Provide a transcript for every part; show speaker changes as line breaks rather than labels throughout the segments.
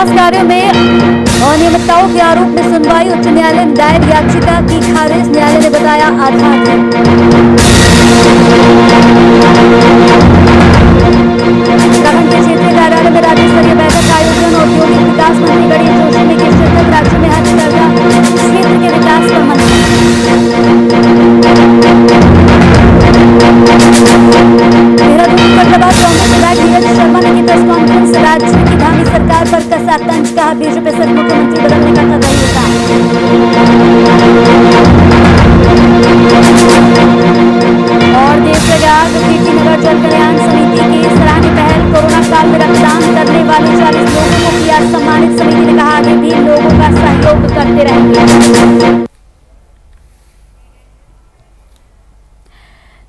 विकास कार्यों में अनियमितताओं के आरोप में सुनवाई। उच्च न्यायालय ने दायर याचिका की खारिज, न्यायालय ने बताया आधार। उत्तराखंड के क्षेत्रीय कार्यालय में राज्य स्तरीय बैठक का आयोजन। औद्योगिक विकास मंत्री गणेश जोशी ने की शिरकत। राज्य में हथकरघा क्षेत्र के विकास पर मंथन। देहरादून फरीदाबाद कांग्रेस विधायक नीरज शर्मा ने की प्रेस कॉन्फ्रेंस। राज्य की धामी सरकार पर कसा तंज, कहा बीजेपी से मुख्यमंत्री बदलने का कदम होता। और देशव्यापी कीर्ति नगर जल कल्याण समिति की सराहनीय पहल। कोरोना काल में रक्तदान करने वाले 40 लोगों को किया सम्मानित। समिति ने कहा आगे भी लोगों का सहयोग करते रहेंगे।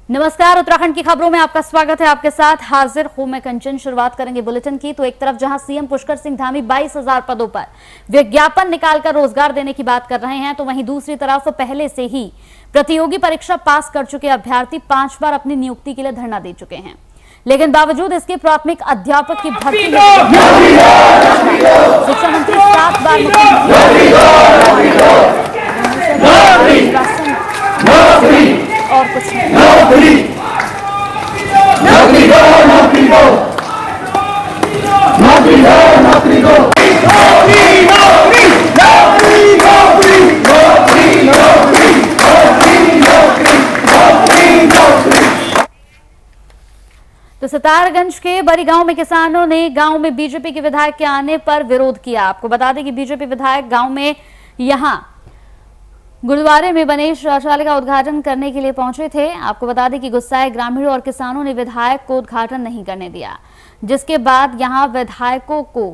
नमस्कार, उत्तराखंड की खबरों में आपका स्वागत है। आपके साथ हाजिर हूं मैं कंचन। शुरुआत करेंगे बुलेटिन की। तो एक तरफ जहां सीएम पुष्कर सिंह धामी 22,000 पदों पर विज्ञापन निकालकर रोजगार देने की बात कर रहे हैं, तो वहीं दूसरी तरफ पहले से ही प्रतियोगी परीक्षा पास कर चुके अभ्यर्थी 5 बार अपनी नियुक्ति के लिए धरना दे चुके हैं। लेकिन बावजूद इसके प्राथमिक अध्यापक की भर्ती में शिक्षा मंत्री 7 बार और कुछ नहीं। तो सितारगंज के बड़ी गांव में किसानों ने गांव में बीजेपी के विधायक के आने पर विरोध किया। आपको बता दें कि बीजेपी विधायक गांव में यहां गुरुद्वारे में बने शौचालय का उद्घाटन करने के लिए पहुंचे थे। आपको बता दें कि गुस्साए ग्रामीणों और किसानों ने विधायक को उद्घाटन नहीं करने दिया, जिसके बाद यहां विधायकों को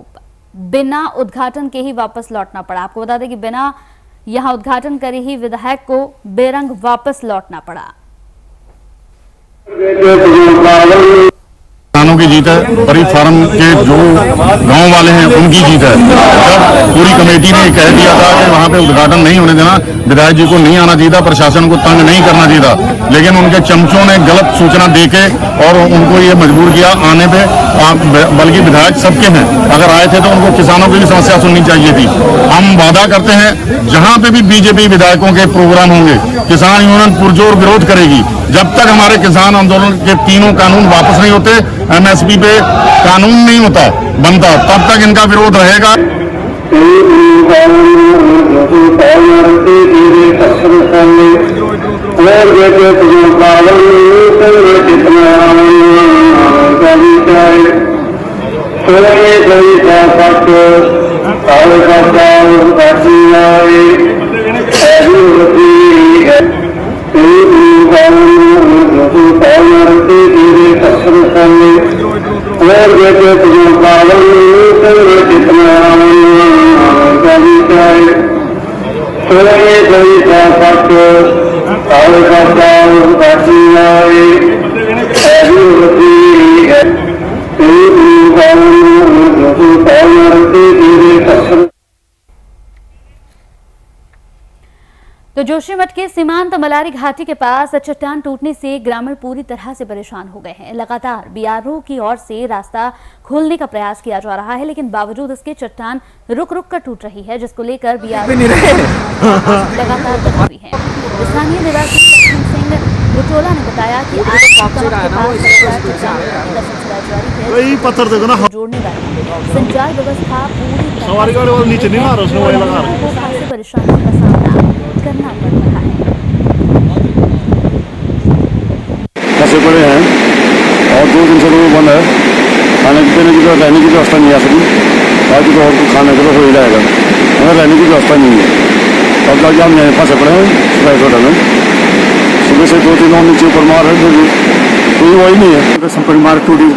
बिना उद्घाटन के ही वापस लौटना पड़ा। आपको बता दें कि बिना यहां उद्घाटन करे ही विधायक को बेरंग वापस लौटना पड़ा।
किसानों की जीत है, परी फार्म के जो गांव वाले हैं उनकी जीत है। जब पूरी कमेटी ने कह दिया था कि वहां पे उद्घाटन नहीं होने देना, विधायक जी को नहीं आना चाहिए था, प्रशासन को तंग नहीं करना चाहिए था, लेकिन उनके चमचों ने गलत सूचना देके और उनको ये मजबूर किया आने पे। बल्कि विधायक सबके हैं, अगर आए थे तो उनको किसानों की भी समस्या सुननी चाहिए थी। हम वादा करते हैं जहां पे भी बीजेपी विधायकों के प्रोग्राम होंगे, किसान यूनियन पुरजोर विरोध करेगी। जब तक हमारे किसान आंदोलन के तीनों कानून वापस नहीं होते, एमएसपी पे कानून नहीं होता बनता, तब तक इनका विरोध रहेगा।
तो जोशीमठ के सीमांत मलारी घाटी के पास चट्टान टूटने से ग्रामीण पूरी तरह से परेशान हो गए हैं। लगातार बीआरओ की ओर से रास्ता खोलने का प्रयास किया जा रहा है, लेकिन बावजूद इसके चट्टान रुक रुक कर टूट रही है, जिसको लेकर बीआरओ लगातार बनी हुई है। स्थानीय निवासी लक्ष्मण सिंह बुटोला ने बताया कि आज जोड़ने वाली संचार व्यवस्था पूरी परेशानियों का सामना करना पड़ रहा है।
फंसे पड़े हैं और 2 दिन से लोग बंद है। खाने पीने की रहने की व्यवस्था नहीं आ सकी। बाकी तो और खाने के लिए हो ही जाएगा, मगर रहने की व्यवस्था नहीं है। तब तक हम यहाँ फंसे पड़े हैं सुबह होटल में। सुबह से 2-3 और नीचे ऊपर मार है, कोई वही नहीं है। संपर्क मार टूटी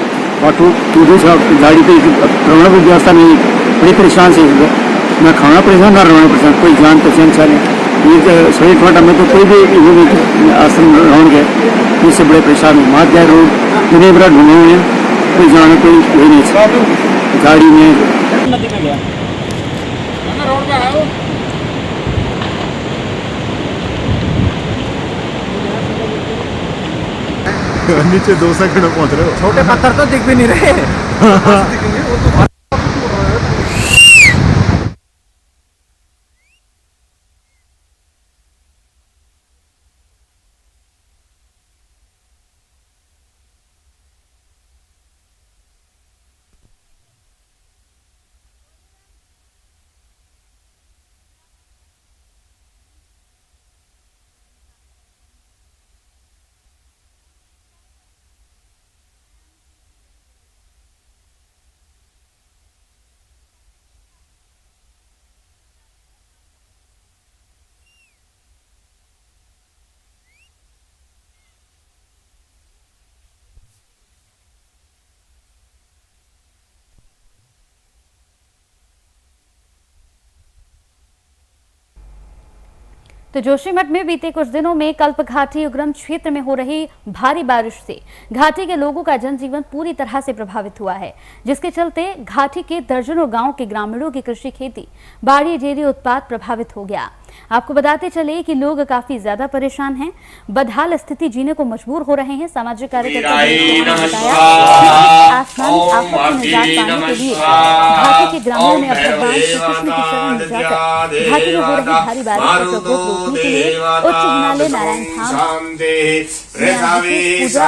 से गाड़ी की रवाना की व्यवस्था नहीं, बड़ी परेशान से मैं खाना परेशान ना रवाना परेशान, कोई जान पहचान चाहे ये सही घाटा में तो कोई भी आश्रम रहन गए, इससे बड़े परेशान है। मार जाए रोड पूरे बड़ा ढूंढे हुए हैं, कोई जाने कोई वही नहीं गाड़ी में।
नीचे 2 सेकंड में पहुंच रहे हो।
छोटे पत्थर तो दिख भी नहीं रहे।
तो जोशीमठ में बीते कुछ दिनों में कल्प घाटी उग्रम क्षेत्र में हो रही भारी बारिश से घाटी के लोगों का जनजीवन पूरी तरह से प्रभावित हुआ है, जिसके चलते घाटी के दर्जनों गांव के ग्रामीणों की कृषि, खेती, बाड़ी, डेयरी उत्पाद प्रभावित हो गया। आपको बताते चले कि लोग काफी ज्यादा परेशान हैं, बदहाल स्थिति जीने को मजबूर हो रहे हैं। सामाजिक कार्यकर्ता के लिए घाटी के ग्रामीणों ने अब भगवान श्री कृष्ण की शरण में जाकर घाटी में हो रही भारी बारिश का प्रकोप रोकने के लिए उच्च हिमालय नारायण धाम पूजा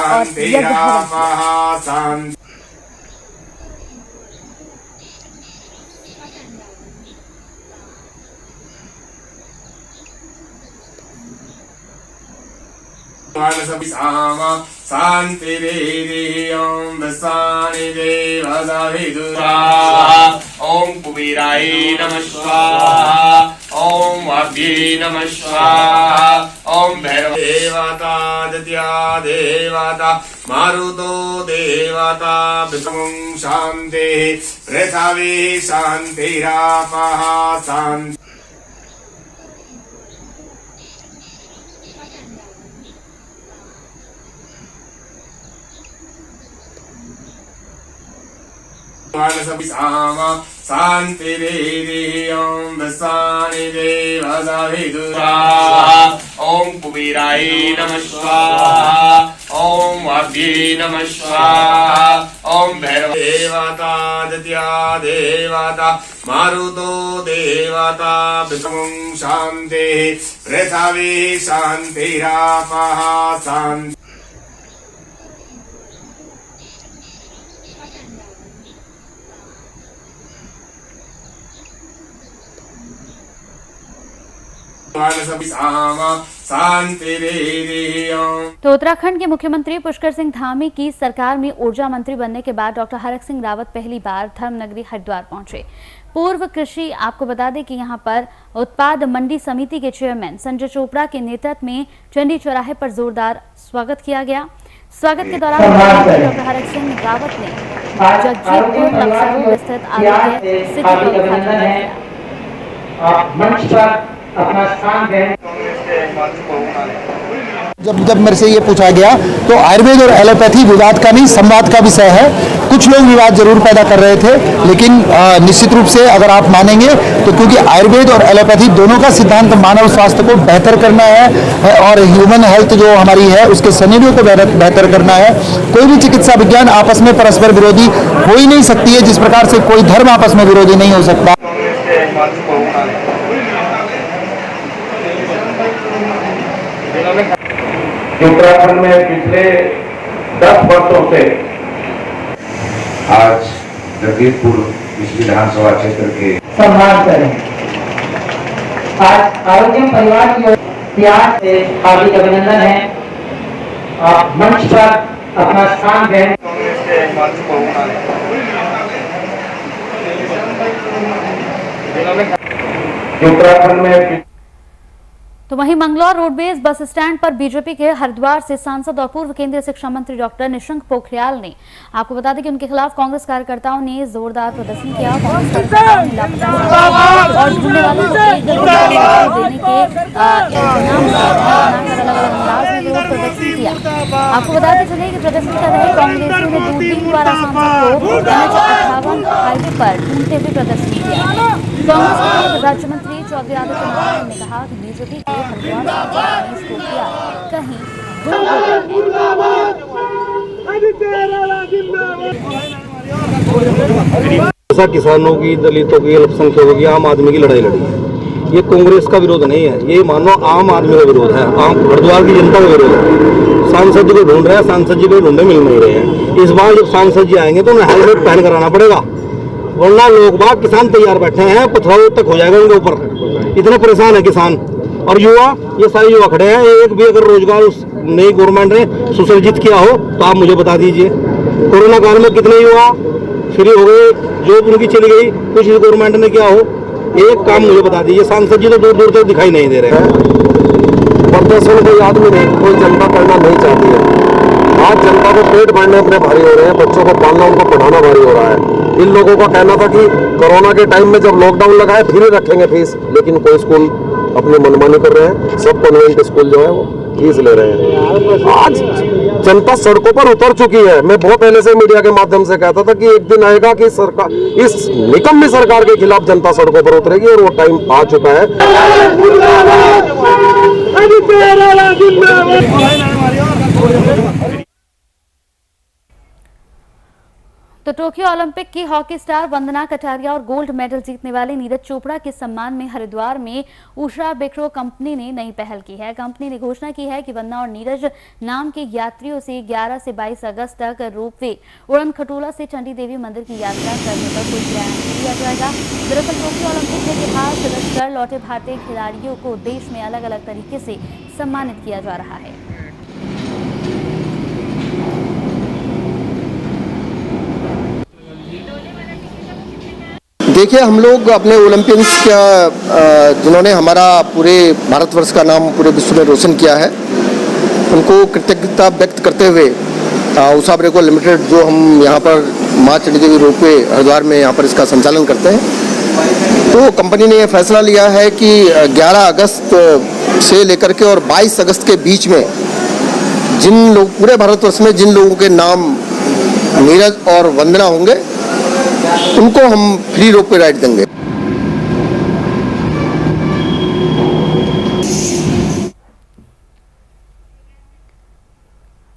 और यज्ञ
शांति ओम विसानि देवदभिदुरा ओम कुबेराय नमः स्वाहा ओम वाग्ये नमः स्वाहा ओम भैरव देवता दित्या देवता मारुतो देवता विष्णुं शांति पृथ्वी शांतिरापः शांति। शांति ओम विसानि देवदभिदुरा ओम कुबेराय नमः स्वाहा ओम वाग्ये नमः स्वाहा ओम भैरव देवता दित्या देवता मारुतो देवता विष्णुं शांति पृथ्वी शांतिरापः शांति।
तो उत्तराखंड के मुख्यमंत्री पुष्कर सिंह धामी की सरकार में ऊर्जा मंत्री बनने के बाद डॉक्टर हरक सिंह रावत पहली बार धर्मनगरी हरिद्वार पहुंचे। पूर्व कृषि, आपको बता दें कि यहां पर उत्पाद मंडी समिति के चेयरमैन संजय चोपड़ा के नेतृत्व में चंडी चौराहे पर जोरदार स्वागत किया गया। स्वागत के दौरान डॉक्टर हरक सिंह रावत ने जगजीतपुर लक्सर स्थित आरोग्य सिटी का उद्घाटन किया।
अपना स्थान दें। जब मेरे से ये पूछा गया तो आयुर्वेद और एलोपैथी विवाद का नहीं, संवाद का विषय है। कुछ लोग विवाद जरूर पैदा कर रहे थे, लेकिन निश्चित रूप से अगर आप मानेंगे तो क्योंकि आयुर्वेद और एलोपैथी दोनों का सिद्धांत मानव स्वास्थ्य को बेहतर करना है और ह्यूमन हेल्थ जो हमारी है उसके सिनेरियो को बेहतर करना है। कोई भी चिकित्सा विज्ञान आपस में परस्पर विरोधी हो ही नहीं सकती है, जिस प्रकार से कोई धर्म आपस में विरोधी नहीं हो सकता।
उत्तराखंड में पिछले 10 वर्षों से आज जगदीशपुर इस विधानसभा क्षेत्र के
सम्मान करें। आज आरोग्य परिवार की त्याग से हार्दिक अभिनंदन है। आप मंच पर अपना स्थान दें।
उत्तराखंड में
तो वहीं मंगलौर रोडवेज बस स्टैंड पर बीजेपी के हरिद्वार से सांसद और पूर्व केंद्रीय शिक्षा मंत्री डॉक्टर निशंक पोखरियाल ने, आपको बता दें कि उनके खिलाफ कांग्रेस कार्यकर्ताओं ने जोरदार प्रदर्शन किया। और ढूंढने वालों को देने के विरोध प्रदर्शन किया। आपको बताते चले कि प्रदर्शन कर रहे कांग्रेसियों ने दूरबीन द्वारा सांसद को NH58 हाईवे पर ढूंढते हुए प्रदर्शन किया। कांग्रेस के राज्य मंत्री चौधरी आदित्य नारायण ने कहा कि बीजेपी के
ऐसा किसानों की, दलितों की, अल्पसंख्यकों की, आम आदमी की लड़ाई लड़ी है। ये कांग्रेस का विरोध नहीं है, ये मानो आम आदमी का विरोध है, आम हरिद्वार की जनता का विरोध है। सांसद जी को ढूंढ रहे हैं, सांसद जी को ढूंढे मिल नहीं रहे हैं। इस बार जब सांसद जी आएंगे तो उन्हें हेलमेट पहन कर आना पड़ेगा, वरना लोग बाग किसान तैयार बैठे हैं, पथराव तक हो जाएगा उनके ऊपर। इतने परेशान है किसान और युवा, ये सारे युवा खड़े हैं। एक भी अगर रोजगार उस नई गवर्नमेंट ने सुसर्जित किया हो तो आप मुझे बता दीजिए। कोरोना काल में कितने युवा फ्री हो गए, जॉब उनकी चली गई, कुछ इस गवर्नमेंट ने किया हो, एक काम मुझे बता दीजिए। सांसद जी तो दूर दूर तक दिखाई नहीं दे रहे हैं। प्रदर्शन कोई आदमी नहीं, कोई जनता करना नहीं चाहती है। आज जनता को पेट भरने अपने भारी हो रहे हैं, बच्चों को पालना, उनको पढ़ाना भारी हो रहा है। इन लोगों का कहना था कि कोरोना के टाइम में जब लॉकडाउन लगा है फ्री रखेंगे फीस, लेकिन कोई स्कूल अपनी मनमानी कर रहे हैं। सब कॉन्वेंट स्कूल जो है वो फीस ले रहे हैं। आज जनता सड़कों पर उतर चुकी है। मैं बहुत पहले से मीडिया के माध्यम से कहता था कि एक दिन आएगा कि सरकार, इस निकम्मी सरकार के खिलाफ जनता सड़कों पर उतरेगी और वो टाइम आ चुका है।
तो टोक्यो ओलंपिक की हॉकी स्टार वंदना कटारिया और गोल्ड मेडल जीतने वाले नीरज चोपड़ा के सम्मान में हरिद्वार में उषा बेक्रो कंपनी ने नई पहल की है। कंपनी ने घोषणा की है कि वंदना और नीरज नाम के यात्रियों से 11 से 22 अगस्त तक रोपवे उड़न खटोला से चंडी देवी मंदिर की यात्रा करने पर कोई किराया नहीं दिया जाएगा। दरअसल टोक्यो ओलंपिक के इतिहास रच कर लौटे भारतीय खिलाड़ियों को देश में अलग अलग तरीके से सम्मानित किया जा रहा है।
देखिए, हम लोग अपने ओलंपियंस का जिन्होंने हमारा पूरे भारतवर्ष का नाम पूरे विश्व में रोशन किया है, उनको कृतज्ञता व्यक्त करते हुए उषा बेक्रो लिमिटेड जो हम यहाँ पर माँ चंडी देवी रोपवे हरिद्वार में यहाँ पर इसका संचालन करते हैं, तो कंपनी ने यह फैसला लिया है कि 11 अगस्त से लेकर के और 22 अगस्त के बीच में जिन लोग पूरे भारतवर्ष में जिन लोगों के नाम नीरज और वंदना होंगे उनको हम फ्री रोपवे राइड देंगे।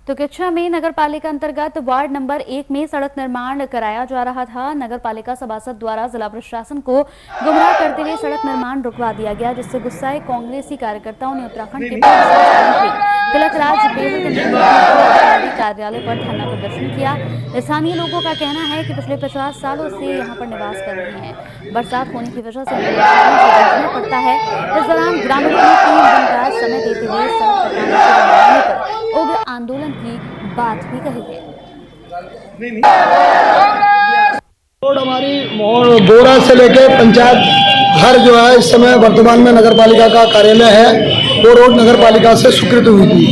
तो किच्छा में नगर पालिका अंतर्गत वार्ड नंबर 1 में सड़क निर्माण कराया जा रहा था। नगर पालिका सभासद द्वारा जिला प्रशासन को गुमराह करते हुए सड़क निर्माण रुकवा दिया गया, जिससे गुस्साए कांग्रेसी कार्यकर्ताओं ने उत्तराखंड के पूर्व मुख्यमंत्री तिलक राज बेहल के अधिकारी कार्यालय पर धरना प्रदर्शन किया। स्थानीय लोगों का कहना है कि पिछले 50 सालों से यहाँ पर निवास कर रहे हैं। बरसात होने की वजह से गुजरना पड़ता है। इस दौरान ग्रामीणों ने 3 दिन का समय देते हुए सड़क बनाने पर उग्र आंदोलन की बात भी कही है।
रोड हमारी बोरा से लेके पंचायत घर जो है इस समय वर्तमान में नगर पालिका का कार्यालय है, वो रोड नगर पालिका से स्वीकृत हुई थी,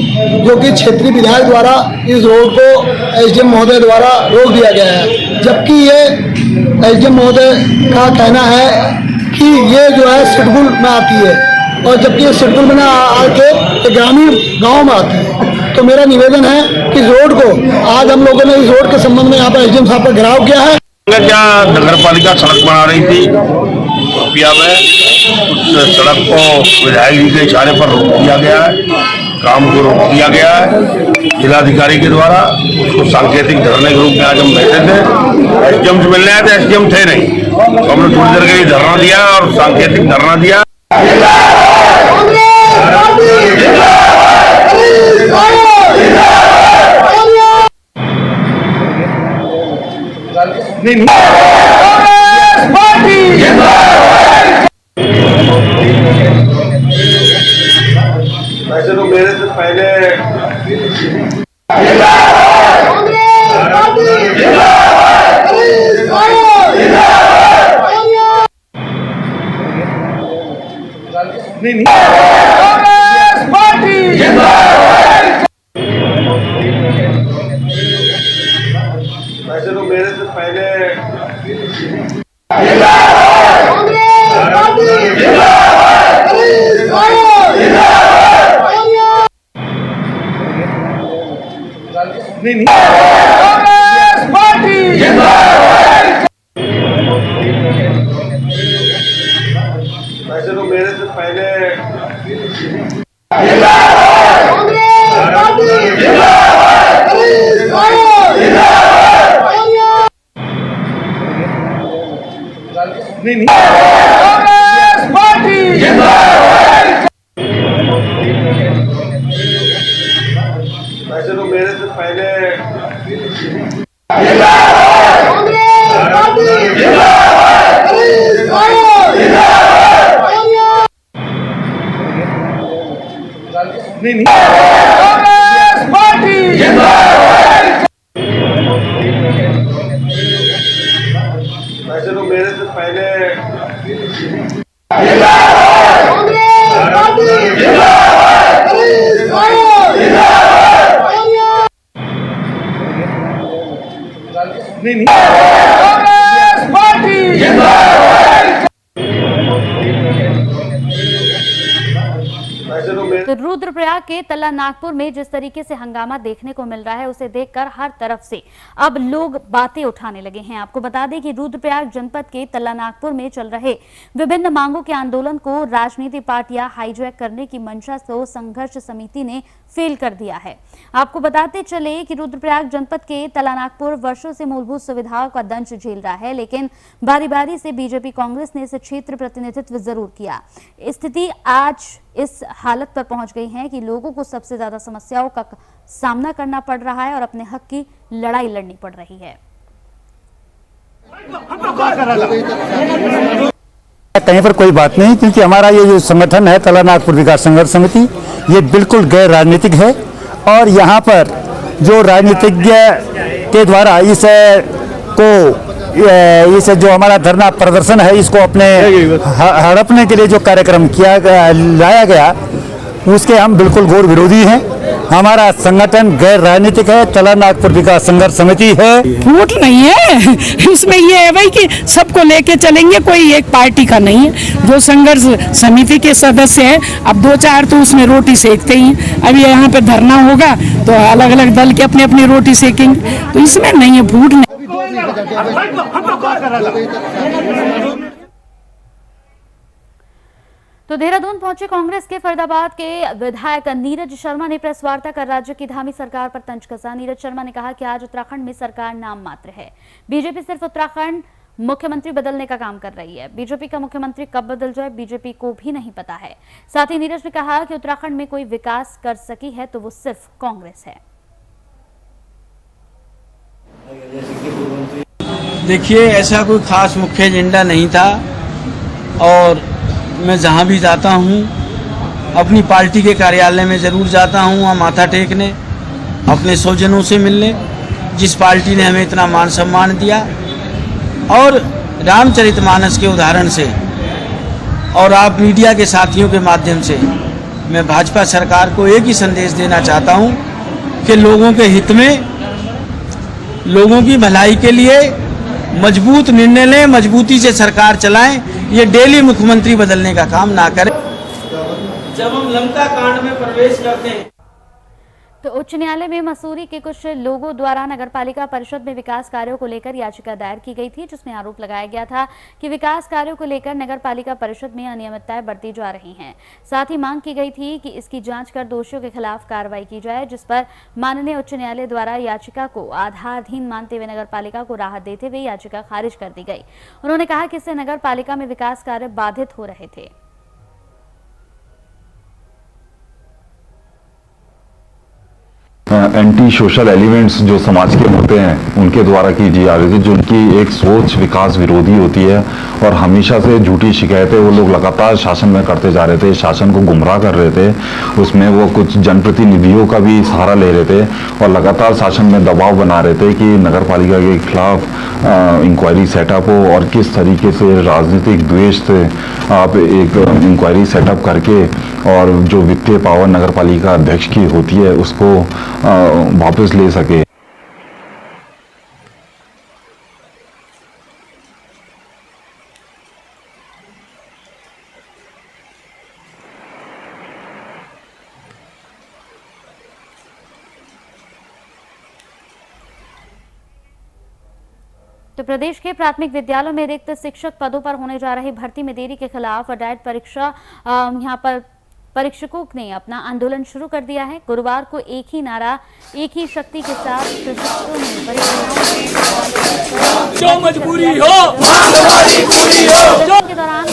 जो कि क्षेत्रीय विधायक द्वारा इस रोड को एसडीएम महोदय द्वारा रोक दिया गया है। जबकि ये एसडीएम महोदय का कहना है कि ये जो है शेड्यूल में आती है, और जबकि ये शेड्यूल में आके ग्रामीण गाँव में आती है। तो मेरा निवेदन है कि इस रोड को आज हम लोगों ने इस रोड के संबंध में यहाँ पर एसडीएम साहब पर घेराव किया है।
क्या नगर पालिका सड़क बना रही थी रुपया में, उस सड़क को विधायक जी के इशारे पर रोक दिया गया है, काम को रोक दिया गया है जिलाधिकारी के द्वारा। उसको सांकेतिक धरने के रूप में आज हम बैठे थे, एसडीएम से मिलने आए थे, एसडीएम थे नहीं, तो हमने थोड़ी देर के लिए धरना दिया और सांकेतिक धरना दिया।
वैसे तो मेरे से पहले
तो रुद्रप्रयाग के तल्ला नागपुर में जिस तरीके से हंगामा देखने को मिल रहा है उसे देखकर हर तरफ से अब लोग बातें उठाने लगे हैं। आपको बता दें कि रुद्रप्रयाग जनपद के तल्ला नागपुर में चल रहे विभिन्न मांगों के आंदोलन को राजनीतिक पार्टियां हाईजैक करने की मंशा से संघर्ष समिति ने फेल कर दिया है। आपको बताते चले कि रुद्रप्रयाग जनपद के तल्ला नागपुर वर्षों से मूलभूत सुविधाओं का दंश झेल रहा है, लेकिन बारी बारी से बीजेपी कांग्रेस ने इस क्षेत्र प्रतिनिधित्व जरूर किया। स्थिति आज इस हालत पर पहुंच गई है कि लोगों को सबसे ज्यादा समस्याओं का सामना करना पड़ रहा है और अपने हक की लड़ाई लड़नी पड़ रही है।
कहीं पर कोई बात नहीं, क्योंकि हमारा ये जो संगठन है तल्ला नागपुर विकास संघर्ष समिति, ये बिल्कुल गैर राजनीतिक है और यहाँ पर जो राजनीतिज्ञ के द्वारा इस जो हमारा धरना प्रदर्शन है इसको अपने हड़पने के लिए जो कार्यक्रम लाया गया उसके हम बिल्कुल घोर विरोधी हैं। हमारा संगठन गैर राजनीतिक है, तल्ला नागपुर विकास संघर्ष समिति है।
फूट नहीं है उसमें, ये है भाई कि सबको लेके चलेंगे, कोई एक पार्टी का नहीं है। जो संघर्ष समिति के सदस्य हैं अब 2-4 तो उसमें रोटी सेकते ही, अभी यहाँ पे धरना होगा तो अलग अलग दल के अपनी अपनी रोटी सेकेंगे, तो इसमें नहीं है, फूट नहीं।
तो देहरादून पहुंचे कांग्रेस के फरीदाबाद के विधायक नीरज शर्मा ने प्रेस वार्ता कर राज्य की धामी सरकार पर तंज कसा। नीरज शर्मा ने कहा कि आज उत्तराखंड में सरकार नाम मात्र है, बीजेपी सिर्फ उत्तराखंड मुख्यमंत्री बदलने का काम कर रही है। बीजेपी का मुख्यमंत्री कब बदल जाए बीजेपी को भी नहीं पता है। साथ ही नीरज ने कहा कि उत्तराखंड में कोई विकास कर सकी है तो वो सिर्फ कांग्रेस है।
देखिए, ऐसा कोई खास मुख्य एजेंडा नहीं था और मैं जहाँ भी जाता हूँ अपनी पार्टी के कार्यालय में ज़रूर जाता हूँ, वहाँ माथा टेकने, अपने स्वजनों से मिलने, जिस पार्टी ने हमें इतना मान सम्मान दिया। और रामचरितमानस के उदाहरण से और आप मीडिया के साथियों के माध्यम से मैं भाजपा सरकार को एक ही संदेश देना चाहता हूँ कि लोगों के हित में, लोगों की भलाई के लिए मजबूत निर्णय लें, मजबूती से सरकार चलाएं, ये डेली मुख्यमंत्री बदलने का काम ना करें। जब हम लंका कांड में प्रवेश करते हैं
तो उच्च न्यायालय में मसूरी के कुछ लोगों द्वारा नगरपालिका परिषद में विकास कार्यों को लेकर याचिका दायर की गई थी, जिसमें आरोप लगाया गया था कि विकास कार्यों को लेकर नगरपालिका परिषद में अनियमितताएं बरती जा रही हैं। साथ ही मांग की गई थी कि इसकी जांच कर दोषियों के खिलाफ कार्रवाई की जाए, जिस पर माननीय उच्च न्यायालय द्वारा याचिका को आधारहीन मानते हुए नगरपालिका को राहत देते हुए याचिका खारिज कर दी गई। उन्होंने कहा कि इससे नगरपालिका में विकास कार्य बाधित हो रहे थे।
एंटी सोशल एलिमेंट्स जो समाज के होते हैं उनके द्वारा की जा रही थी, जो उनकी एक सोच विकास विरोधी होती है और हमेशा से झूठी शिकायतें वो लोग लगातार शासन में करते जा रहे थे, शासन को गुमराह कर रहे थे। उसमें वो कुछ जनप्रतिनिधियों का भी सहारा ले रहे थे और लगातार शासन में दबाव बना रहे थे कि नगर पालिका के खिलाफ इंक्वायरी सेटअप हो और किस तरीके से राजनीतिक द्वेष से आप एक इंक्वायरी सेटअप करके और जो वित्तीय पावर नगर पालिका अध्यक्ष की होती है उसको वापस ले सके।
तो प्रदेश के प्राथमिक विद्यालयों में रिक्त शिक्षक पदों पर होने जा रही भर्ती में देरी के खिलाफ डाइट परीक्षा यहां पर परीक्षकों ने अपना आंदोलन शुरू कर दिया है। गुरुवार को एक ही नारा, एक ही शक्ति के साथ प्रशिक्षकों ने
जो मजबूरी हो
के दौरान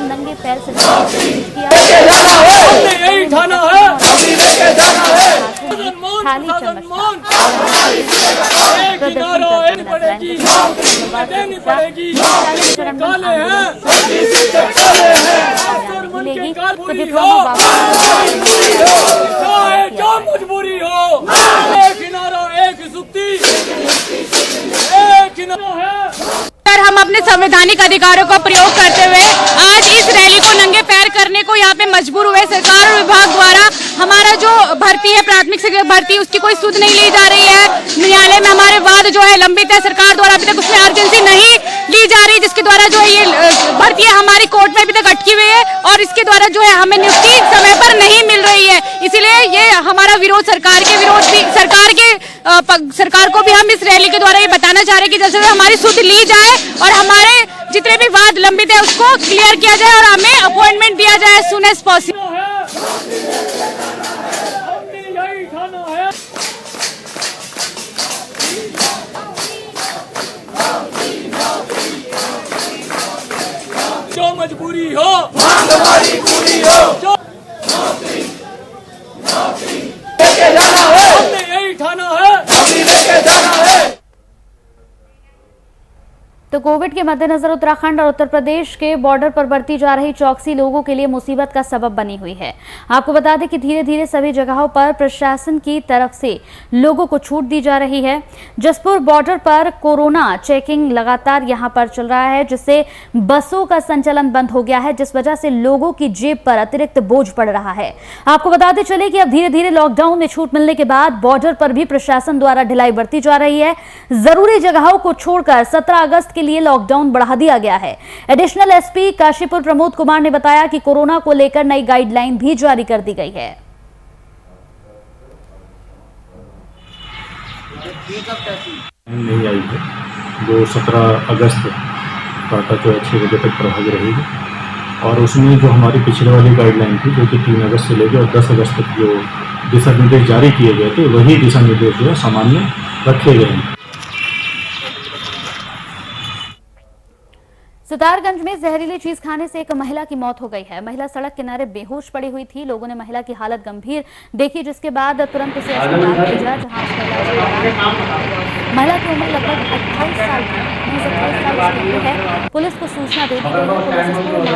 नंगे पैर से थाली
जो मजबूरी हो, एक किनारा एक सुक्ति, एक किनारा है।
हम अपने संवैधानिक अधिकारों का प्रयोग करते हुए आज इस रैली को नंगे पैर करने को यहाँ पे मजबूर हुए। सरकार और विभाग द्वारा हमारा जो भर्ती है, प्राथमिक शिक्षक भर्ती, उसकी कोई सुध नहीं ली जा रही है। न्यायालय में हमारे वाद जो है लंबित है, सरकार द्वारा अभी तक उसमें अर्जेंसी नहीं ली जा रही, जिसके द्वारा जो है ये भर्ती हमारी कोर्ट में अभी तक अटकी हुई है और इसके द्वारा जो है हमें नियुक्ति समय पर नहीं विरोध, सरकार को भी हम इस रैली के द्वारा ये बताना चाह रहे हैं कि जैसे हमारी सुध ली जाए और हमारे जितने भी वाद लंबित है उसको क्लियर किया जाए और हमें अपॉइंटमेंट दिया जाए एज सून एज पॉसिबल।
जो मजबूरी हो मांग हमारी पूरी हो, लेके जाना है, हमने यही ठाना है, अभी लेके जाना है।
तो कोविड के मद्देनजर उत्तराखंड और उत्तर प्रदेश के बॉर्डर पर बढ़ती जा रही चौकसी लोगों के लिए मुसीबत का सबब बनी हुई है। आपको बता दें कि धीरे धीरे सभी जगहों पर प्रशासन की तरफ से लोगों को छूट दी जा रही है। जसपुर बॉर्डर पर कोरोना चेकिंग लगातार यहां पर चल रहा है, जिससे बसों का संचालन बंद हो गया है, जिस वजह से लोगों की जेब पर अतिरिक्त बोझ पड़ रहा है। आपको बताते चले कि अब धीरे धीरे लॉकडाउन में छूट मिलने के बाद बॉर्डर पर भी प्रशासन द्वारा ढिलाई बढ़ती जा रही है। जरूरी जगहों को छोड़कर 17 अगस्त के लिए लॉकडाउन बढ़ा दिया गया है। एडिशनल एसपी काशीपुर प्रमोद कुमार ने बताया कि कोरोना को लेकर नई गाइडलाइन भी जारी कर दी गई है।
नहीं आई है, जो 17 अगस्त प्रातः जो 6 बजे तक प्रभावी रहेगी और उसमें जो हमारी पिछले वाली गाइडलाइन थी जो कि 3 अगस्त से लेकर और 10 अगस्त तक जो दिशा निर्देश जारी किए गए थे वही दिशा निर्देश जो है सामान्य रखे गए हैं।
सितारगंज में जहरीली चीज खाने से एक महिला की मौत हो गई है। महिला सड़क किनारे बेहोश पड़ी हुई थी। लोगों ने महिला की हालत गंभीर देखी, जिसके बाद तुरंत उसे अस्पताल भेजा, जहां उसका इलाज चल रहा है। महिला की उम्र लगभग 28 साल की है। पुलिस को सूचना दे दी गई है। पुलिस इस पूरे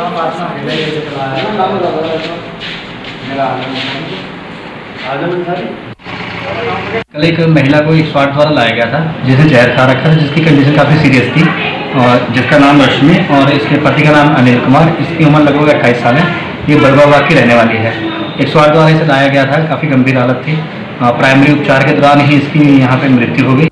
कल एक महिला को एक स्वाट द्वारा लाया गया था जिसे जहर खा रखा था, जिसकी कंडीशन काफ़ी सीरियस थी और जिसका नाम रश्मि और इसके पति का नाम अनिल कुमार। इसकी उम्र लगभग 28 साल है। ये बड़बाबाग की रहने वाली है। एक स्वाट द्वारा इसे लाया गया था, काफ़ी गंभीर हालत थी। प्राइमरी उपचार के दौरान ही इसकी यहाँ पे मृत्यु हो गई।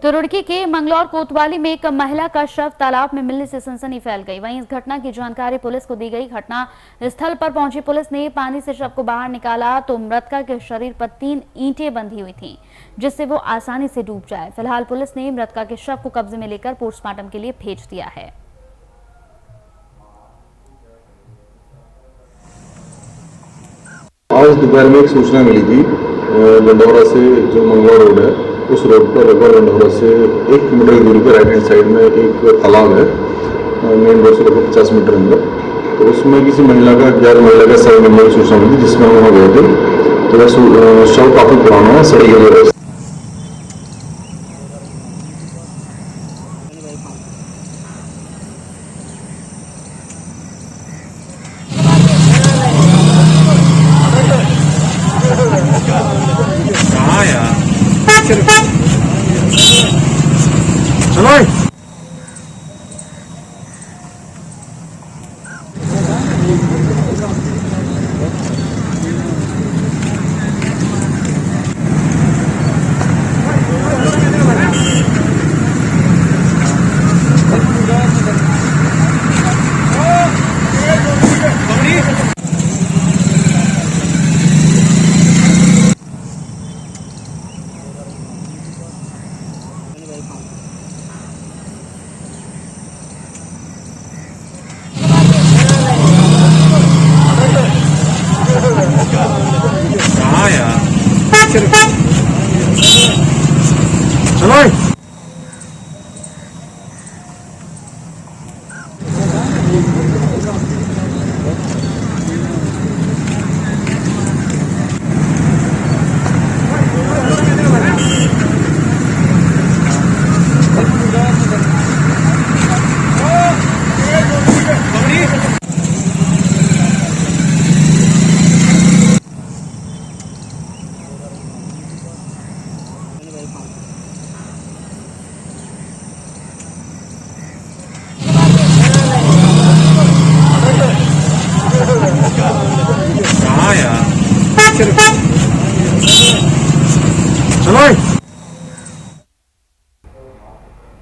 तो रुड़की के मंगलौर कोतवाली में एक महिला का शव तालाब में मिलने से सनसनी फैल गई। वहीं इस घटना की जानकारी पुलिस को दी गई। घटना स्थल पर पहुंची पुलिस ने पानी से शव को बाहर निकाला तो मृतका के शरीर पर 3 ईंटें बंधी हुई थीं, जिससे वो आसानी से डूब जाए। फिलहाल पुलिस ने मृतका के शव को कब्जे में लेकर पोस्टमार्टम के लिए भेज दिया है।
आज दोपहर में एक सूचना मिली थी लंडौरा से जो मंगलौर रोड है उस रोड पर लगभग लंडौरा से 1 किलोमीटर की दूरी पर राइट हैंड साइड में एक तालाब है, मेन रोड से लगभग 50 मीटर अंदर। तो उसमें किसी महिला का 11 महिला का शव मिलने की सूचना मिली, जिसमें हम वहाँ गए थे। तो वह शव काफ़ी पुराना है, सड़ी गई है।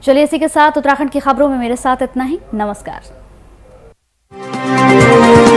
चलिए इसी के साथ उत्तराखंड की खबरों में मेरे साथ इतना ही। नमस्कार।